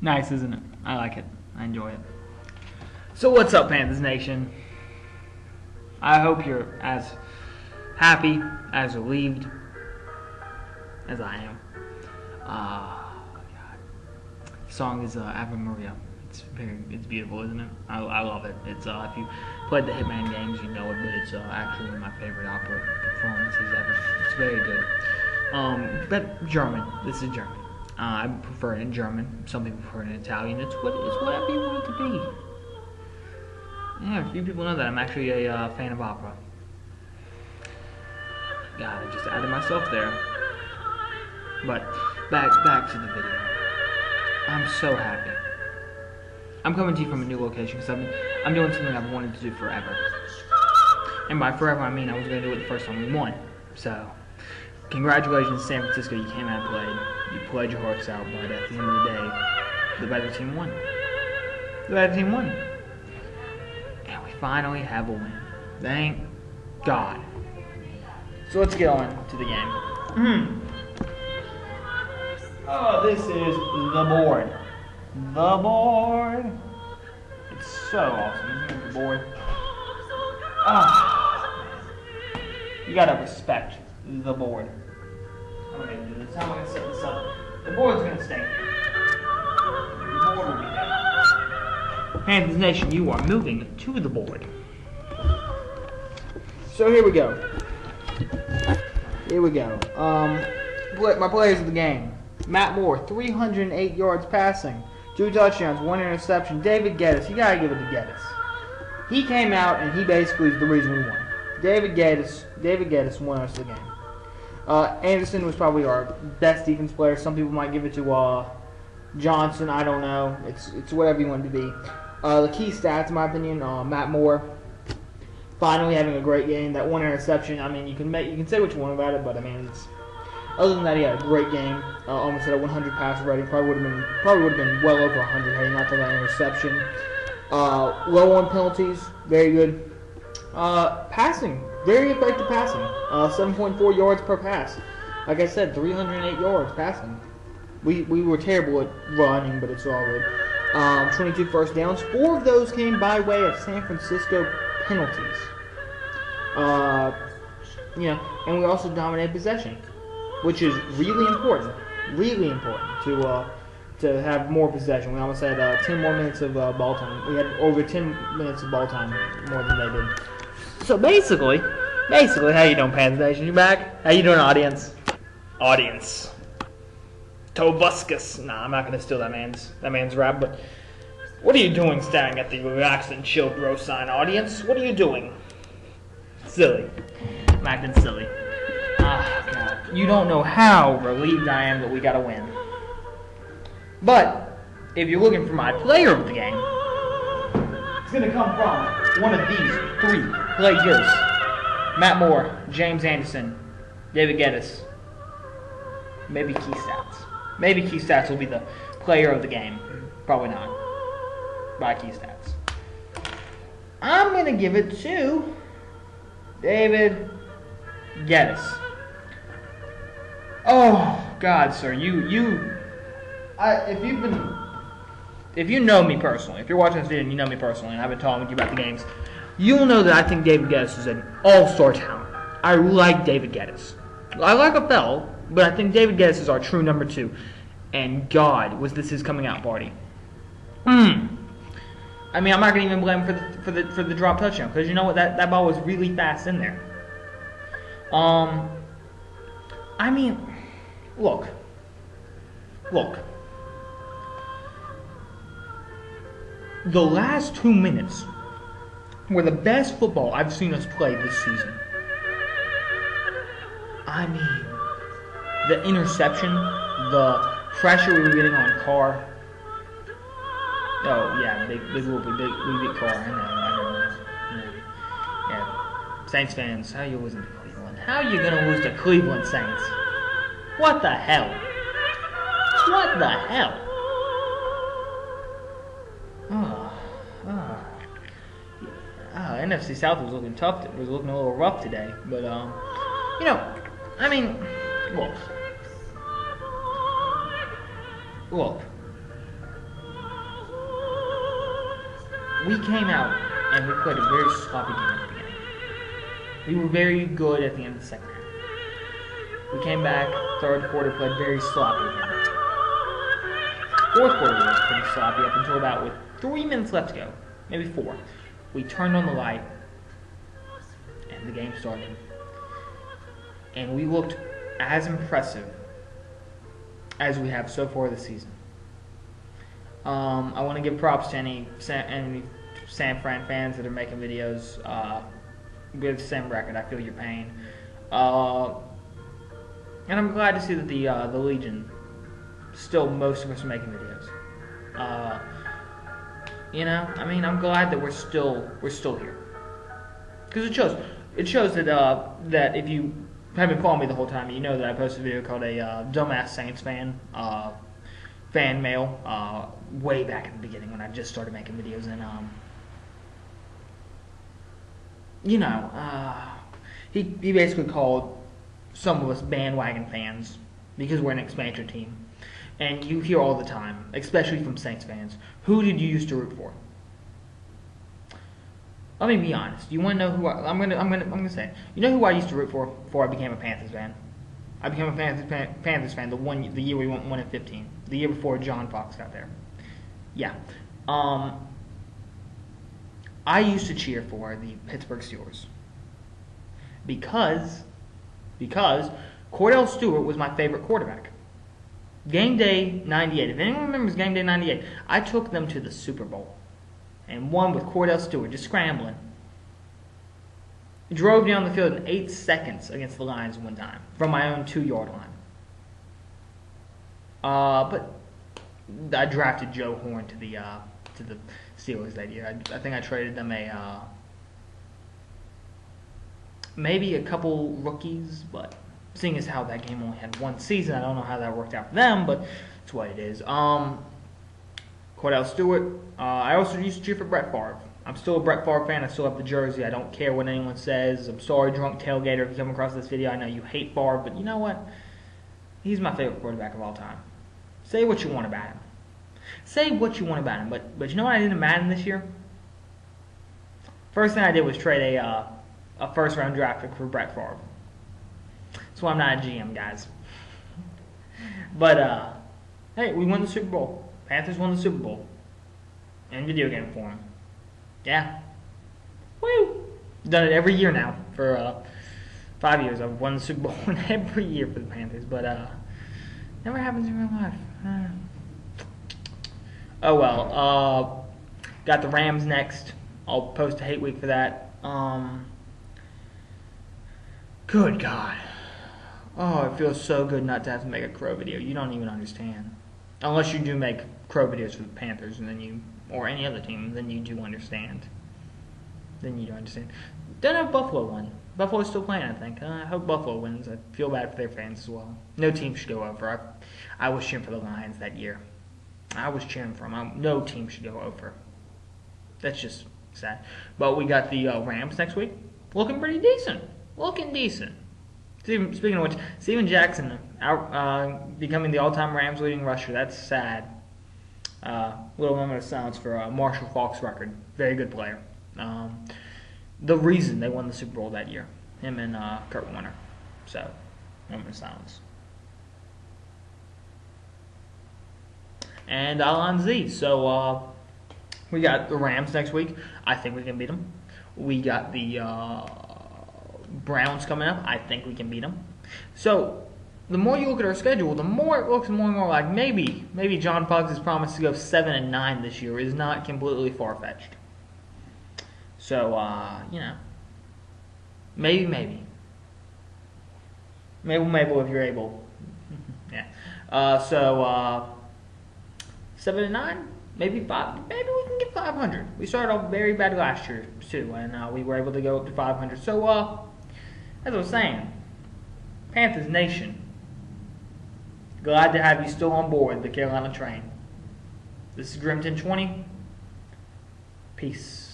Nice, isn't it? I like it. I enjoy it. So what's up, Panthers Nation? I hope you're as happy, as relieved as I am. God. The song is Ave Maria. It's beautiful, isn't it? I love it. It's if you played the Hitman games, you know it, but it's actually one of my favorite opera performances ever. It's very good. But German. This is German. I prefer it in German. Some people prefer it in Italian. It's whatever you want it to be. Yeah, a few people know that I'm actually a fan of opera. God, I just added myself there. But back to the video. I'm so happy. I'm coming to you from a new location because I'm doing something I've wanted to do forever. And by forever, I mean I was going to do it the first time we won. So, congratulations, San Francisco. You came out and played. You played your hearts out, but at the end of the day, the better team won. The better team won. And we finally have a win. Thank God. So let's get on to the game. Oh, this is the board. The board. It's so awesome, isn't it? The board. You gotta respect the board. How am I gonna do this? How am I gonna set this up? The board's gonna stay here. The board will be there. Panthers Nation, you are moving to the board. So here we go. My players of the game. Matt Moore, 308 yards passing, 2 touchdowns, 1 interception. David Geddes, you gotta give it to Geddes. He came out and he basically is the reason we won. David Geddes won us the game. Anderson was probably our best defense player. Some people might give it to Johnson. I don't know. It's whatever you want it to be. The key stats, in my opinion, Matt Moore finally having a great game. That 1 interception. I mean, you can say what you want about it, but I mean, other than that, he had a great game. Almost had a 100 passer rating. Probably would have been well over 100 had he not done that interception. Low on penalties, very good. Passing, very effective passing. 7.4 yards per pass. Like I said, 308 yards passing. We were terrible at running, but it's all good. 22 first downs. 4 of those came by way of San Francisco penalties. And we also dominated possession, which is really important to have more possession. We almost had 10 more minutes of ball time. We had over 10 minutes of ball time more than they did. So basically, how you doing, Panthers Nation? You back? How you doing, audience? Audience. Tobuscus. Nah, I'm not gonna steal that man's rap. But what are you doing, staring at the relaxed and chilled bro sign, audience? What are you doing? Silly. I'm acting silly. God. You don't know how relieved I am that we got a win. But, if you're looking for my player of the game, it's going to come from one of these 3 players. Matt Moore, James Anderson, David Geddes. Maybe Key Stats. Maybe Key Stats will be the player of the game. Probably not. By Key Stats. I'm going to give it to David Geddes. Oh God, sir, if you know me personally, if you're watching this video and you know me personally, and I've been talking to you about the games, you'll know that I think David Geddes is an all-star talent. I like David Geddes. I like Appel, but I think David Geddes is our true number 2. And God, was this his coming out party? I mean, I'm not gonna even blame him for the drop touchdown, because you know what, that ball was really fast in there. I mean, look. The last 2 minutes were the best football I've seen us play this season. I mean, the interception, the pressure we were getting on Carr. Oh yeah, big Carr. I know. Yeah, Saints fans, how you losing to Cleveland? How are you gonna lose to Cleveland Saints? What the hell? What the hell? NFC South was looking tough. It was looking a little rough today, but I mean, look. we came out and we played a very sloppy game at the beginning. We were very good at the end of the second half. We came back, third quarter, played very sloppy again. Fourth quarter was pretty sloppy up until about with 3 minutes left to go, maybe 4. We turned on the light, and the game started. And we looked as impressive as we have so far this season. I want to give props to any San Fran fans that are making videos with the same record. I feel your pain. And I'm glad to see that the Legion, still most of us are making videos. You know, I mean, I'm glad that we're still here, because it shows that if you have been following me the whole time, you know that I posted a video called a Dumbass Saints fan mail way back in the beginning when I just started making videos, and you know, he basically called some of us bandwagon fans because we're an expansion team. And you hear all the time, especially from Saints fans, who did you used to root for? Let me be honest. You want to know who I'm gonna say it. You know who I used to root for before I became a Panthers fan? I became a Panthers fan the year we went 1-15, the year before John Fox got there. Yeah. I used to cheer for the Pittsburgh Steelers because Cordell Stewart was my favorite quarterback. Game Day 98. If anyone remembers Game Day 98, I took them to the Super Bowl and won with Cordell Stewart just scrambling. Drove down the field in 8 seconds against the Lions one time from my own 2-yard line. But I drafted Joe Horn to the Steelers that year. I think I traded them maybe a couple rookies, but seeing as how that game only had 1 season, I don't know how that worked out for them, but it's what it is. Cordell Stewart. I also used to cheer for Brett Favre. I'm still a Brett Favre fan. I still have the jersey. I don't care what anyone says. I'm sorry, drunk tailgater, if you come across this video. I know you hate Favre, but you know what? He's my favorite quarterback of all time. Say what you want about him. Say what you want about him, but you know what I did in Madden this year? First thing I did was trade a first-round draft pick for Brett Favre. That's why I'm not a GM, guys. But, hey, we won the Super Bowl. Panthers won the Super Bowl. In video game form. Yeah. Woo! Done it every year now. For 5 years, I've won the Super Bowl every year for the Panthers. But, never happens in real life. Oh, well. Got the Rams next. I'll post a hate week for that. Good God. Oh, it feels so good not to have to make a Crow video. You don't even understand. Unless you do make Crow videos for the Panthers, and then or any other team, then you do understand. Then you do understand. Don't know if Buffalo won. Buffalo's still playing, I think. I hope Buffalo wins. I feel bad for their fans as well. No team should go over. I was cheering for the Lions that year. I was cheering for them. No team should go over. That's just sad. But we got the Rams next week. Looking pretty decent. Looking decent. Speaking of which, Steven Jackson becoming the all-time Rams leading rusher. That's sad. Little moment of silence for Marshall Faulk's record. Very good player. The reason they won the Super Bowl that year. Him and Kurt Warner. So, moment of silence. And Alon Z. So, we got the Rams next week. I think we can beat them. We got the Browns coming up. I think we can beat them. So, the more you look at our schedule, the more it looks more and more like maybe John Fox's promise to go 7-9 this year is not completely far-fetched. So, you know, maybe if you're able. Yeah. 7-9, maybe 5. Maybe we can get 500. We started off very bad last year too, and we were able to go up to 500. So, as I was saying, Panthers Nation, glad to have you still on board the Carolina train. This is Grim 1020. Peace.